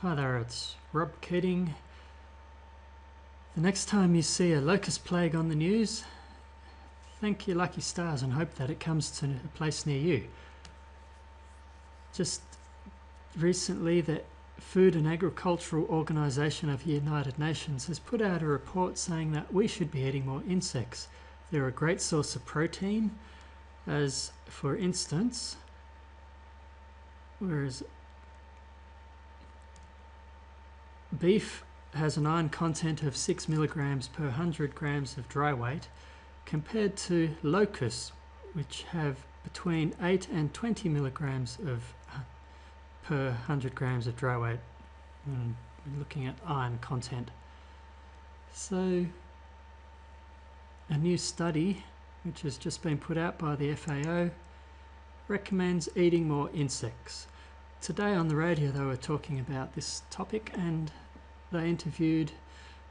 Hi there, it's Rob Keating. The next time you see a locust plague on the news, thank your lucky stars and hope that it comes to a place near you. Just recently, the Food and Agricultural Organization of the United Nations has put out a report saying that we should be eating more insects. They're a great source of protein, as for instance, whereas beef has an iron content of 6 milligrams per 100 grams of dry weight, compared to locusts, which have between 8 and 20 milligrams per 100 grams of dry weight when looking at iron content. So, a new study, which has just been put out by the FAO, recommends eating more insects. Today on the radio they were talking about this topic, and they interviewed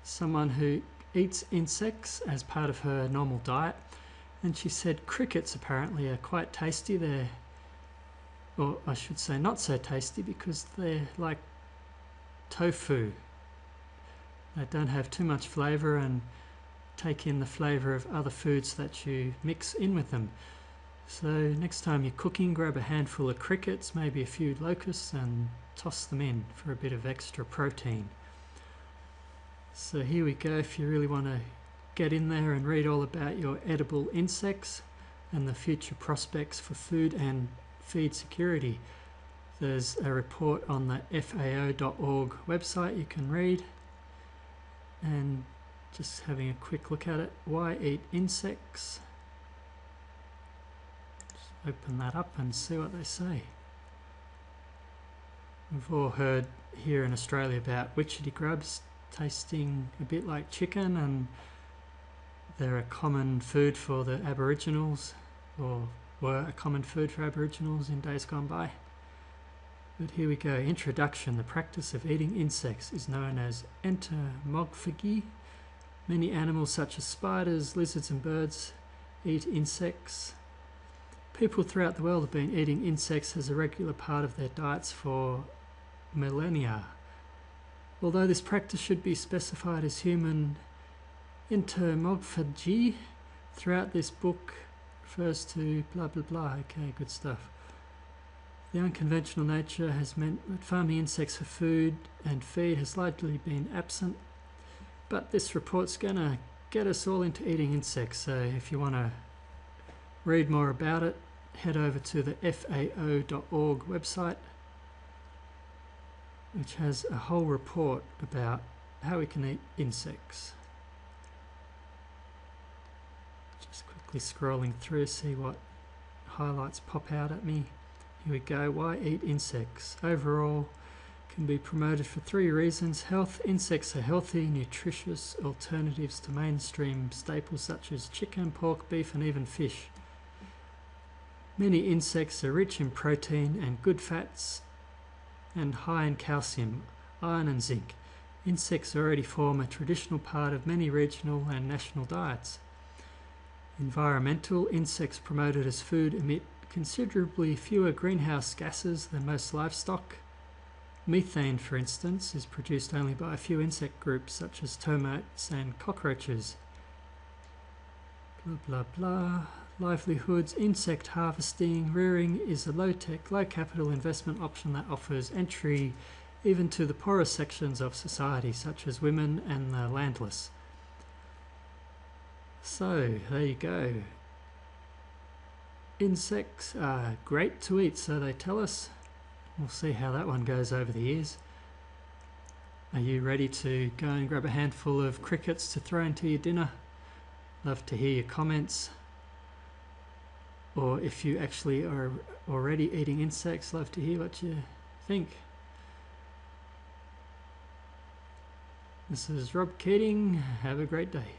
someone who eats insects as part of her normal diet, and she said crickets apparently are quite tasty. Or I should say not so tasty, because they're like tofu. They don't have too much flavour and take in the flavour of other foods that you mix in with them. So next time you're cooking, grab a handful of crickets, maybe a few locusts, and toss them in for a bit of extra protein. So here we go. If you really want to get in there and read all about your edible insects and the future prospects for food and feed security, there's a report on the FAO.org website you can read. And just having a quick look at it, why eat insects? Just open that up and see what they say. We've all heard here in Australia about witchetty grubs tasting a bit like chicken, and they're a common food for the Aboriginals, or were a common food for Aboriginals in days gone by. But here we go. Introduction. The practice of eating insects is known as entomophagy. Many animals such as spiders, lizards and birds eat insects. People throughout the world have been eating insects as a regular part of their diets for millennia. Although this practice should be specified as human entomophagy, throughout this book refers to blah blah blah. Okay, good stuff. The unconventional nature has meant that farming insects for food and feed has largely been absent, but this report's going to get us all into eating insects. So if you want to read more about it, head over to the FAO.org website, which has a whole report about how we can eat insects. Just quickly scrolling through, see what highlights pop out at me. Here we go. Why eat insects? Overall, can be promoted for 3 reasons. Health. Insects are healthy, nutritious alternatives to mainstream staples such as chicken, pork, beef, and even fish. Many insects are rich in protein and good fats, and high in calcium, iron and zinc. Insects already form a traditional part of many regional and national diets. Environmental. Insects promoted as food emit considerably fewer greenhouse gases than most livestock. Methane, for instance, is produced only by a few insect groups such as termites and cockroaches. Blah blah blah. Livelihoods. Insect harvesting. Rearing is a low-tech, low-capital investment option that offers entry even to the poorer sections of society, such as women and the landless. So, there you go. Insects are great to eat, so they tell us. We'll see how that one goes over the years. Are you ready to go and grab a handful of crickets to throw into your dinner? Love to hear your comments. Or if you actually are already eating insects, love to hear what you think. This is Rob Keating. Have a great day.